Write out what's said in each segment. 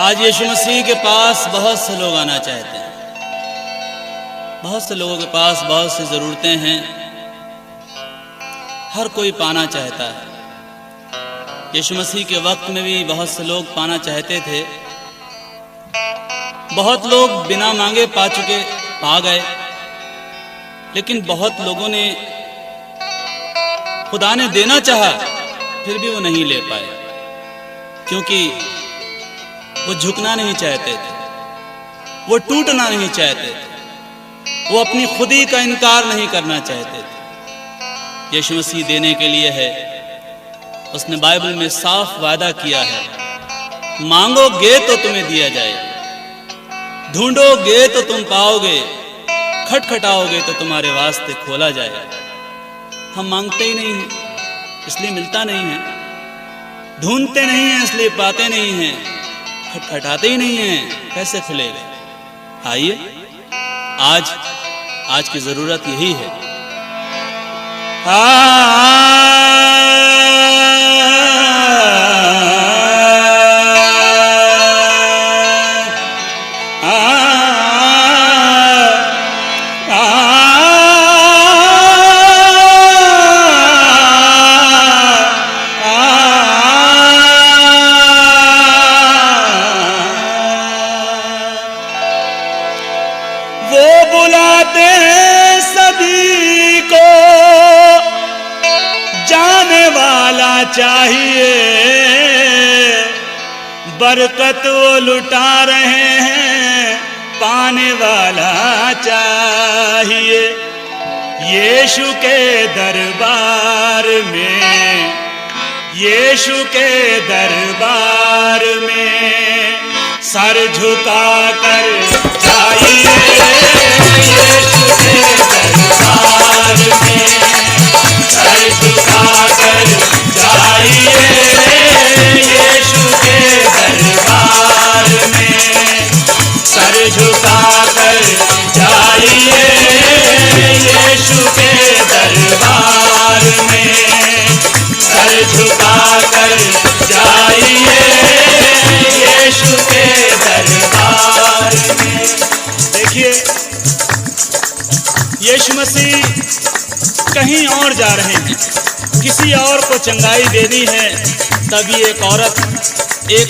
आज यीशु मसीह के पास बहुत से लोग आना चाहते हैं। बहुत से लोगों के पास बहुत सी ज़रूरतें हैं। हर कोई पाना चाहता है। यीशु मसीह के वक्त में भी बहुत से लोग पाना चाहते थे। बहुत लोग बिना मांगे पा गए, लेकिन बहुत लोगों ने खुदा ने देना चाहा फिर भी वो नहीं ले पाए, क्योंकि वो झुकना नहीं चाहते थे, वो टूटना नहीं चाहते थे, वो अपनी खुदी का इनकार नहीं करना चाहते थे। यीशु मसीह देने के लिए है। उसने बाइबल में साफ वादा किया है, मांगोगे तो तुम्हें दिया जाए, ढूंढोगे तो तुम पाओगे, खटखटाओगे तो तुम्हारे वास्ते खोला जाए। हम मांगते ही नहीं हैं, इसलिए मिलता नहीं है। ढूंढते नहीं हैं, इसलिए पाते नहीं हैं। खटखटाते ही नहीं हैं, कैसे खुलेगा? आइए, आज की जरूरत यही है। बुलाते हैं सभी को, जाने वाला चाहिए, बरकत वो लुटा रहे हैं, पाने वाला चाहिए। यीशु के दरबार में, यीशु के दरबार में सर झुका कर जाइए। यीशु के दरबार में सर झुका कर जाइए। यीशु के दरबार में सर झुका कर जाइए। यीशु के दरबार में सर झुका कर जाइए। यीशु के दरबार में। देखिए, यीशु मसीह कहीं और जा रहे हैं, किसी और को चंगाई देनी है। तभी एक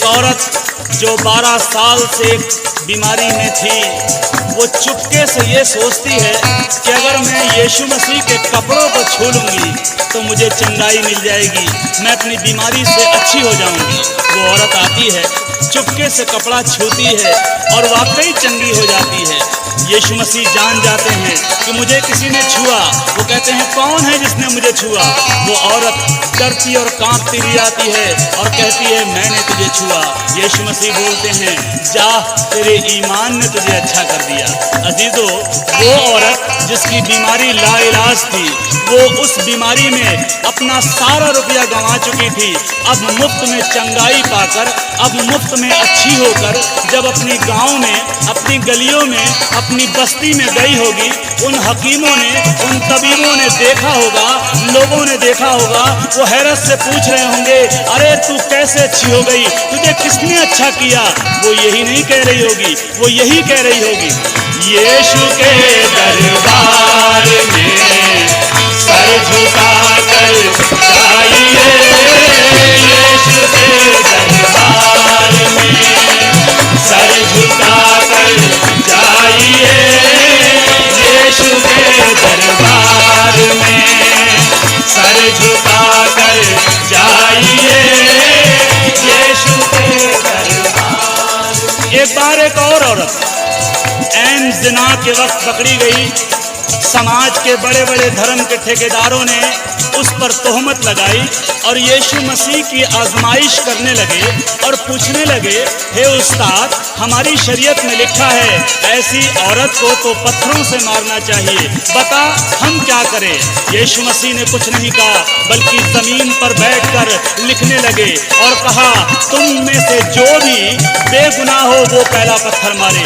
औरत जो 12 साल से बीमारी में थी, वो चुपके से ये सोचती है कि अगर मैं यीशु मसीह के कपड़ों को छू लूंगी तो मुझे चंगाई मिल जाएगी, मैं अपनी बीमारी से अच्छी हो जाऊंगी। वो औरत आती है, चुपके से कपड़ा छूती है और वाकई चंगी हो जाती है। यीशु मसीह जान जाते हैं कि मुझे किसी ने छुआ। वो कहते हैं, कौन है जिसने मुझे छुआ? वो औरत डरती और कांपती भी आती है और कहती है, मैंने तुझे छुआ। यीशु मसीह बोलते हैं, जा, तेरे ईमान ने तुझे अच्छा कर दिया। अजीजों, वो औरत जिसकी बीमारी लाइलाज थी, वो उस बीमारी में अपना सारा रुपया गंवा चुकी थी, अब मुफ्त में चंगाई पाकर, अब मुफ्त में अच्छी होकर जब अपनी गांव में, अपनी गलियों में, अपनी बस्ती में गई होगी, उन हकीमों ने, उन तबीबों ने देखा होगा, लोगों ने देखा होगा, वो हैरत से पूछ रहे होंगे, अरे तू कैसे अच्छी हो गई, तुझे किसने अच्छा किया? वो यही नहीं कह रही होगी, वो यही कह रही होगी, यीशु के दरबार में सर झुका कर जाइए। यीशु के दरबार में सर झुका कर जाइए। यीशु के दरबार में सर झुका कर जाइए। यीशु के दरबार। एक बार एक और औरत ऐन ज़िना के वक्त पकड़ी गई। समाज के बड़े बड़े धर्म के ठेकेदारों ने उस पर तोहमत लगाई और यीशु मसीह की आजमाइश करने लगे और पूछने लगे, हे उस्ताद, हमारी शरीयत में लिखा है ऐसी औरत को तो पत्थरों से मारना चाहिए, बता हम क्या करें? यीशु मसीह ने कुछ नहीं कहा, बल्कि जमीन पर बैठकर लिखने लगे और कहा, तुम में से जो भी बेगुनाह हो वो पहला पत्थर मारे।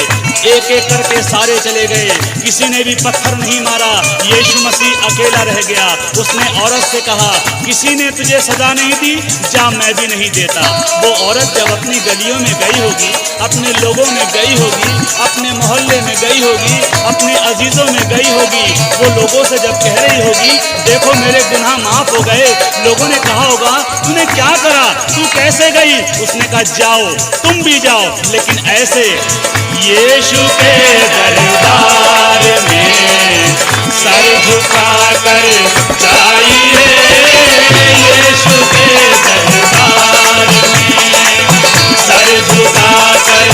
एक एक करके सारे चले गए, किसी ने भी पत्थर नहीं नहीं मारा, यीशु मसीह अकेला रह गया। उसने औरत से कहा, किसी ने तुझे सजा नहीं दी, जा मैं भी नहीं देता। वो औरत जब अपनी गलियों में गई होगी, अपने लोगों में गई होगी, अपने मोहल्ले में गई होगी, अपने अजीजों में गई होगी, वो लोगों से जब कह रही होगी, देखो मेरे गुनाह माफ हो गए, लोगों ने कहा होगा, तूने क्या करा, तू कैसे गई? उसने कहा, जाओ तुम भी जाओ, लेकिन ऐसे यीशु के दरबार में सर झुका कर जाइए, यीशु के दरबार में सर झुका कर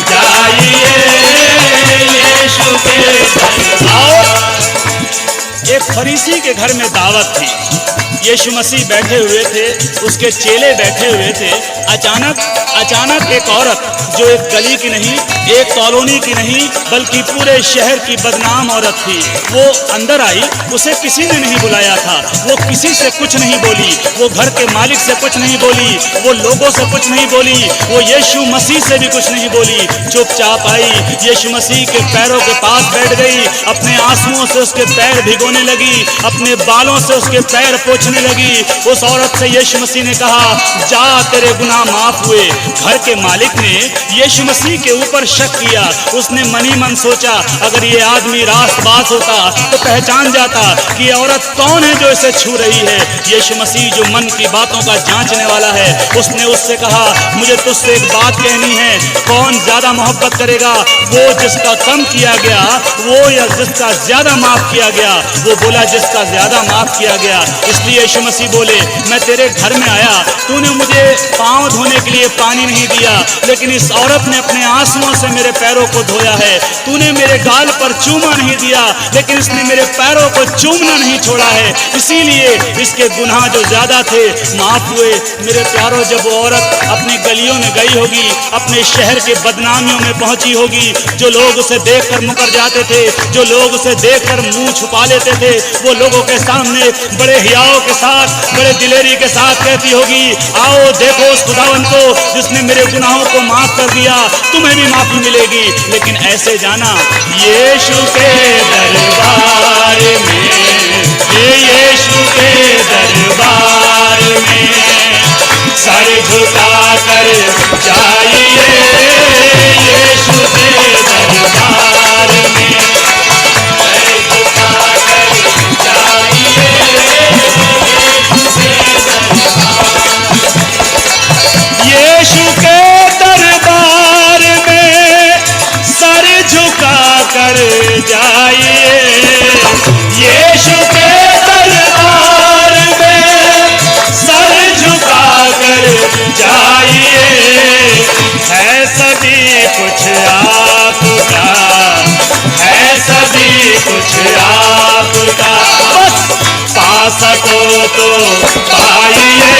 जाइए, यीशु के दरबार। एक फरीसी के घर में दावत थी। यीशु मसीह बैठे हुए थे, उसके चेले बैठे हुए थे। अचानक एक औरत, जो एक गली की नहीं, एक कॉलोनी की नहीं, बल्कि पूरे शहर की बदनाम औरत थी, वो अंदर आई। उसे किसी ने नहीं बुलाया था, वो किसी से कुछ नहीं बोली, वो घर के मालिक से कुछ नहीं बोली, वो लोगों से कुछ नहीं बोली, वो यीशु मसीह से भी कुछ नहीं बोली। चुपचाप आई, यीशु मसीह के पैरों के पास बैठ गई, अपने आंसुओं से उसके पैर भिगोने लगी, अपने बालों से उसके पैर पोंछने लगी। उस औरत से यीशु मसीह ने कहा, जा तेरे गुनाह माफ हुए। घर के मालिक ने यीशु मसीह के ऊपर शक किया। उसने मन ही मन सोचा, अगर ये आदमी रास्तबाज होता तो पहचान जाता कि ये औरत कौन है जो इसे छू रही है। यीशु मसीह जो मन की बातों का जांचने वाला है, उसने उससे कहा, मुझे तुझसे एक बात कहनी है, कौन ज्यादा मोहब्बत करेगा, वो जिसका कम किया गया वो या जिसका ज्यादा माफ किया गया? वो बोला, जिसका ज्यादा माफ किया गया। इसलिए यीशु मसीह बोले, मैं तेरे घर में आया, तूने मुझे पांव धोने के लिए पानी नहीं दिया, लेकिन इस औरत ने अपने आंसुओं से मेरे पैरों को धोया है। तूने मेरे गाल पर चूमा नहीं दिया, लेकिन इसने मेरे पैरों को चूमना नहीं छोड़ा है। इसीलिए इसके गुनाह जो ज्यादा थे माफ हुए। मेरे प्यारों, जब वो औरत अपनी गलियों में गई होगी, अपने शहर के बदनामियों में पहुंची होगी, जो लोग उसे देखकर मुकर जाते थे, जो लोग उसे देखकर मुंह छुपा लेते थे, वो लोगों के सामने बड़े हियाव के साथ, बड़े दिलेरी के साथ कहती होगी, आओ देखो उस खुदावन को जिसने मेरे गुनाहों को माफ कर दिया, तुम्हें भी माफी मिलेगी। लेकिन ऐसे जाना, यीशु के दरबार में, यीशु के दरबार में सर झुका कर जाइए, यीशु के दरबार में सर झुका कर जाइए, यीशु के दरबार में सर झुका कर जाइए, यीशु के दरबार में सर झुका कर जाइए। है सभी कुछ आपका, है सभी कुछ आपका, बस पा सको तो पाइए,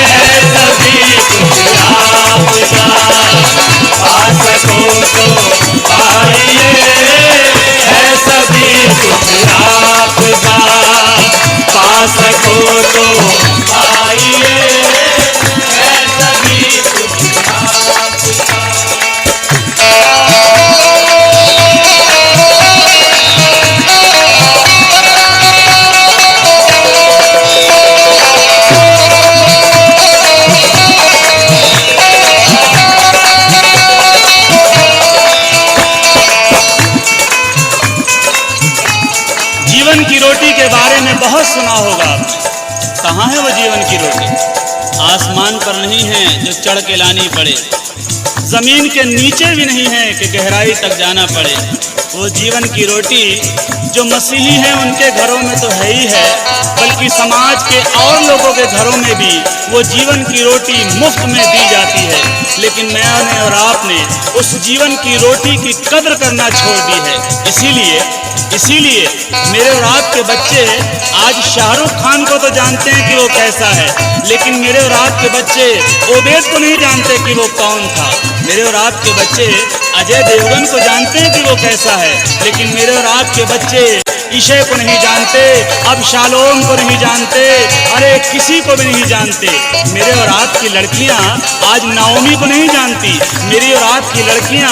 है सभी कुछ आपका, पा सको तो पाइए, है सभी कुछ आपका, पा सको तो पाइए, है सभी कुछ आपका। जीवन की रोटी के बारे में बहुत सुना होगा आपने। कहाँ है वो जीवन की रोटी? आसमान पर नहीं है जो चढ़ के लानी पड़े, जमीन के नीचे भी नहीं है कि गहराई तक जाना पड़े। वो जीवन की रोटी जो मसीही हैं उनके घरों में तो है ही है, बल्कि समाज के और लोगों के घरों में भी वो जीवन की रोटी मुफ्त में दी जाती है। लेकिन मैंने और आपने उस जीवन की रोटी की कद्र करना छोड़ दी है। इसीलिए मेरे और आपके बच्चे आज शाहरुख खान को तो जानते हैं कि वो कैसा है, लेकिन मेरे और आपके बच्चे ओबेद को नहीं जानते कि वो कौन था। मेरे और आपके बच्चे अजय देवगन को जानते हैं कि वो कैसा है, लेकिन मेरे और आपके बच्चे ईशे को नहीं जानते, अब शालोम को नहीं जानते, अरे किसी को भी नहीं जानते। मेरे और आपकी लड़कियां आज नाओमी को नहीं जानती, मेरी और आपकी लड़कियां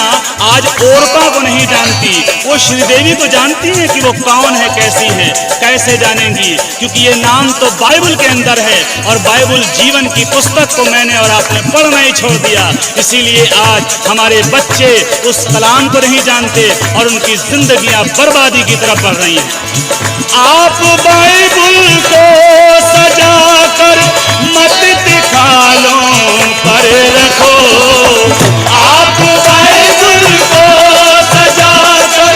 आज ओरपा को नहीं जानती। वो श्रीदेवी को जानती हैं कि वो कौन है, कैसी है, कैसे जानेंगी? क्योंकि ये नाम तो बाइबल के अंदर है और बाइबल जीवन की पुस्तक को मैंने और आपने पढ़ना ही छोड़ दिया। इसीलिए आज हमारे बच्चे उस कलाम को नहीं जानते और उनकी जिंदगियां बर्बादी की तरफ बढ़ रही हैं। आप बाइबल को सजा कर मत दिखालों पर रखो, आप बाइबल को सजा कर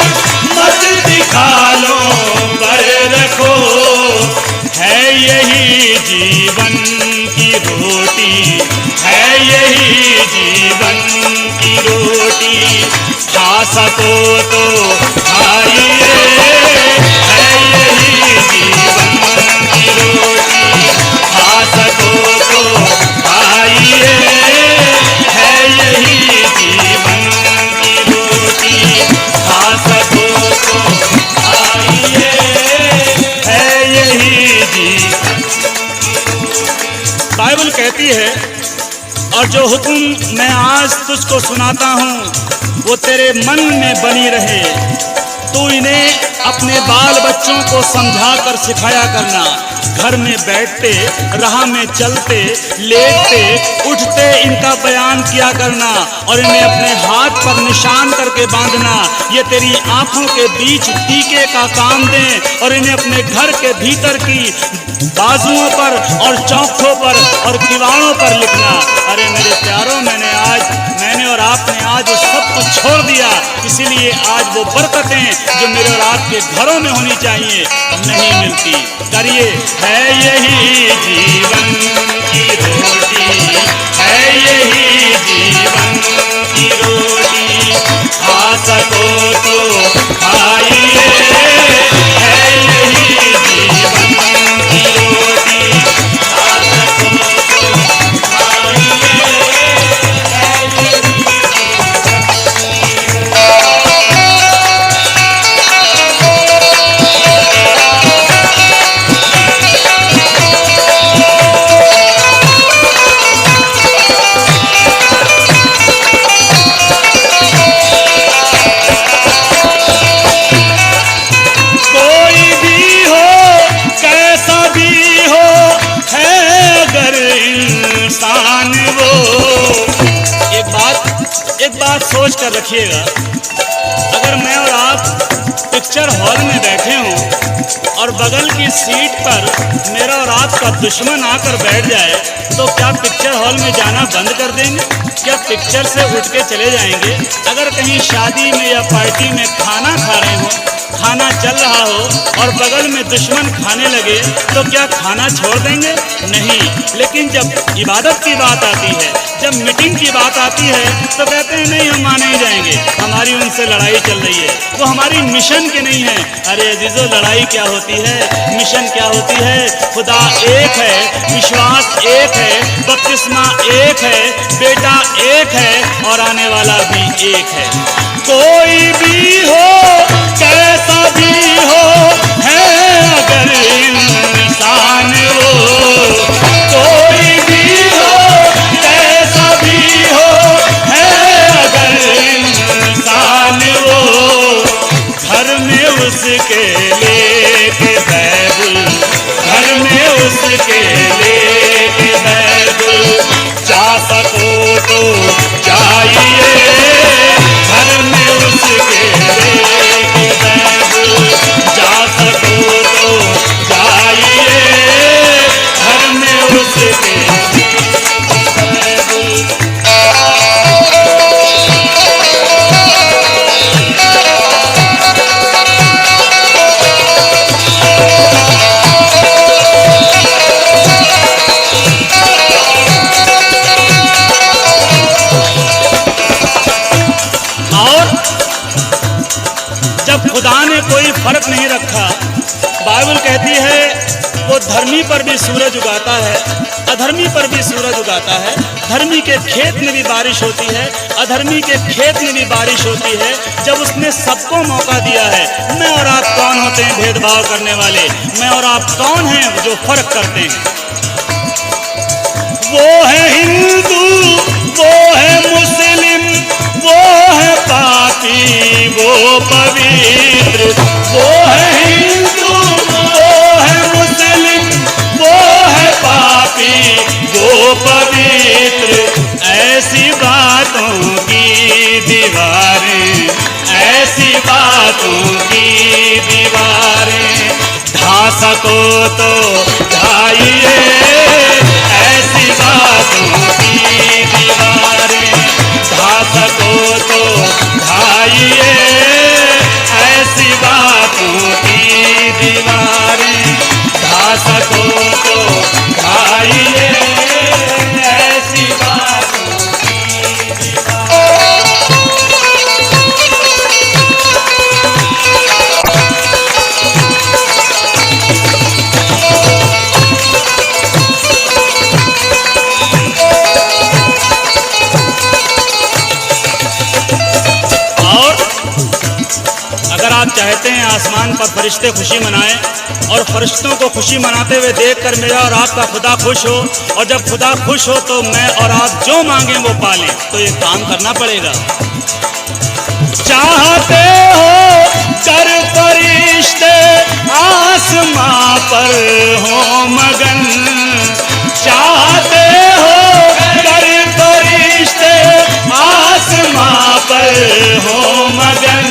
मत दिखालों पर रखो। है यही जीवन की रोटी, है यही जीवन की रोटी, खा सको तो खाइए, है यही जीवन की रोटी, खा सको तो खाइए, है यही जीवन की रोटी, खा सको तो खाइए, है यही जीवन। बाइबल कहती है, और जो हुक्म मैं आज तुझको सुनाता हूँ वो तेरे मन में बनी रहे, तू इन्हें अपने बाल बच्चों को समझा कर सिखाया करना। घर में बैठते, राह में चलते, लेटते, उठते इनका बयान किया करना और इन्हें अपने हाथ पर निशान करके बांधना। ये तेरी आंखों के बीच टीके का काम दें और इन्हें अपने घर के भीतर की बाजुओं पर और चौखों पर और किवाड़ों पर लिखना। अरे मेरे प्यारों, मैंने और आपने आज वो सब कुछ छोड़ दिया, इसीलिए आज वो बरकतें जो मेरे और आपके घरों में होनी चाहिए नहीं मिलती। करिए, है यही जीवन की रोटी, है यही जीवन की रोटी, खा सको तो खाइए, है यही जीवन की रोटी, खा सको तो खाइए, है यही। एक बात सोच कर रखिएगा, अगर मैं और आप पिक्चर हॉल में बैठे हों और बगल की सीट पर मेरा और आपका दुश्मन आकर बैठ जाए तो क्या पिक्चर हॉल में जाना बंद कर देंगे? क्या पिक्चर से उठ के चले जाएंगे? अगर कहीं शादी में या पार्टी में खाना खा रहे हो, खाना चल रहा हो और बगल में दुश्मन खाने लगे तो क्या खाना छोड़ देंगे? नहीं। लेकिन जब इबादत की बात आती है, जब मीटिंग की बात आती है तो कहते हैं नहीं, हम माने ही जाएंगे, हमारी उनसे लड़ाई चल रही है, वो हमारी मिशन के नहीं है। अरे अजीजों, लड़ाई क्या होती है, मिशन क्या होती है? खुदा एक है, विश्वास एक है, बपतिस्मा एक है, बेटा एक है और आने वाला भी एक है। कोई भी हो, कैसा भी हो, है अगर इंसान वो, कोई भी हो, कैसा भी हो, है अगर इंसान वो, घर में उसके लेके बाइबल, घर में उसके लेके बाइबल, जा सको तो जाइए, घर में उसके लेके बाइबल, जा सको तो जाइए, घर में उसके बाइबल। जब खुदा ने कोई फर्क नहीं रखा, बाइबल कहती है वो धर्मी पर भी सूरज उगाता है, अधर्मी पर भी सूरज उगाता है। धर्मी के खेत में भी बारिश होती है, अधर्मी के खेत में भी बारिश होती है। जब उसने सबको मौका दिया है, मैं और आप कौन होते हैं भेदभाव करने वाले? मैं और आप कौन हैं जो फर्क करते हैं? वो है हिंदू, वो है मुस्लिम, वो है पापी, वो पवित्र। वो है हिंदू, वो है मुस्लिम, वो है पापी, वो पवित्र। ऐसी बातों की दीवारें, ऐसी बातों की दीवारें ढा सको तो ढाइए, ऐसी बातों की दीवारें ढा सको तो ढाइए, ऐसी बातों की दीवारें ढा सको तो ढाइए, ऐसी बातों की दीवारें। अगर आप चाहते हैं आसमान पर फरिश्ते खुशी मनाएं और फरिश्तों को खुशी मनाते हुए देखकर मेरा और आपका खुदा खुश हो, और जब खुदा खुश हो तो मैं और आप जो मांगें वो पालें, तो ये काम करना पड़ेगा। चाहते हो कर फरिश्ते आसमां पर हो मगन, चाहते हो कर फरिश्ते आसमां पर हो मगन।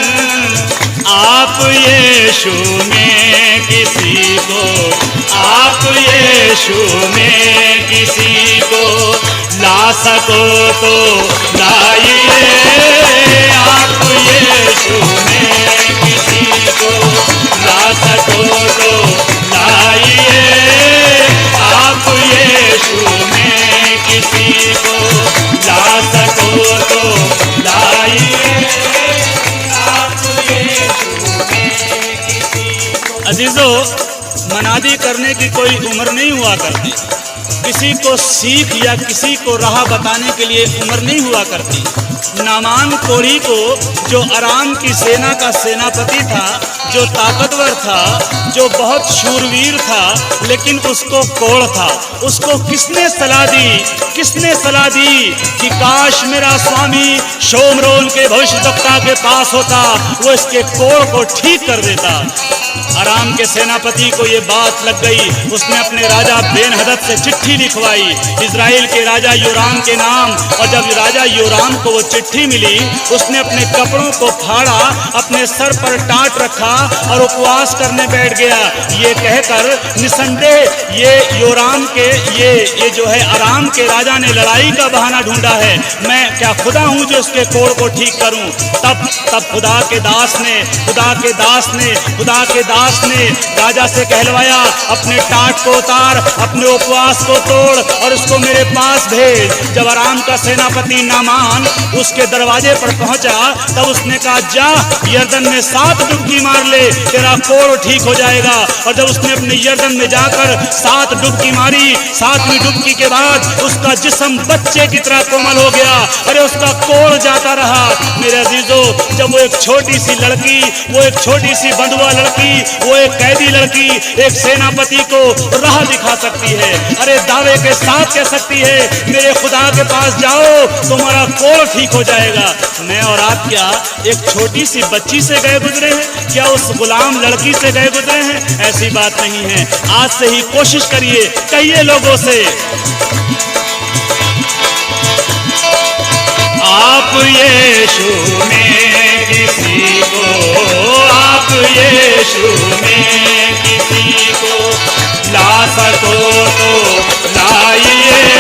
आप यीशु में किसी को, आप यीशु में किसी को ला सको तो लाइए, आप यीशु में किसी को ला सको तो लाइए, आप यीशु में किसी को ला सको तो लाइए, आप यीशु में किसी को। अजीजों, मनादी करने की कोई उम्र नहीं हुआ करती, किसी को सीख या किसी को राह बताने के लिए उम्र नहीं हुआ करती। नामान कोढ़ी को, जो अराम की सेना का सेनापति था, जो ताकतवर था, जो बहुत शूरवीर था, लेकिन उसको कोढ़ था। उसको किसने सलाह दी? किसने सलाह दी कि काश मेरा स्वामी शोमरोन के भविष्यद्वक्ता के पास होता, वो इसके कोढ़ को ठीक कर देता। अराम के सेनापति को ये बात लग गई। उसने अपने राजा बेन-हदद से चिट्ठी लिखवाई इजराइल के राजा योराम के नाम, और जब राजा योराम को वो चिट्ठी मिली, उसने अपने कपड़ों को फाड़ा, अपने सर पर टाट रखा और उपवास करने बैठ गया, ये कहकर निसंदेह ये योराम के ये जो है अराम के राजा ने लड़ाई का बहाना ढूंढा है, मैं क्या खुदा हूं जो इसके कोढ़ को ठीक करूं। तब खुदा के दास ने राजा से कहलवाया, अपने टाट को उतार, अपने उपवास को तोड़ और उसको मेरे पास भेज। जब अराम का सेनापति नामान उसके दरवाजे पर पहुंचा, तब उसने कहा, जा यर्दन में 7 डुबकी मार ले, तेरा कोढ़ ठीक हो जाएगा। और जब उसने अपने यर्दन में जाकर 7 डुबकी मारी, 7वीं डुबकी के बाद उसका जिस्म बच्चे की तरह कोमल हो गया। अरे उसका कोढ़ जाता रहा। मेरे अजीजों, जब वो एक छोटी सी लड़की, वो एक छोटी सी बंधुआ लड़की, वो एक कैदी लड़की एक सेनापति को राह दिखा सकती है, अरे दावे के साथ कह सकती है, मेरे खुदा के पास जाओ तुम्हारा कोढ़ ठीक हो जाएगा। मैं और आप क्या एक छोटी सी बच्ची से गए गुजरे हैं? क्या उस गुलाम लड़की से गए गुजरे हैं? ऐसी बात नहीं है। आज से ही कोशिश करिए, कहिए लोगों से, आप यीशु में किसी को, आप यीशु में किसी को ला सको तो लाइए,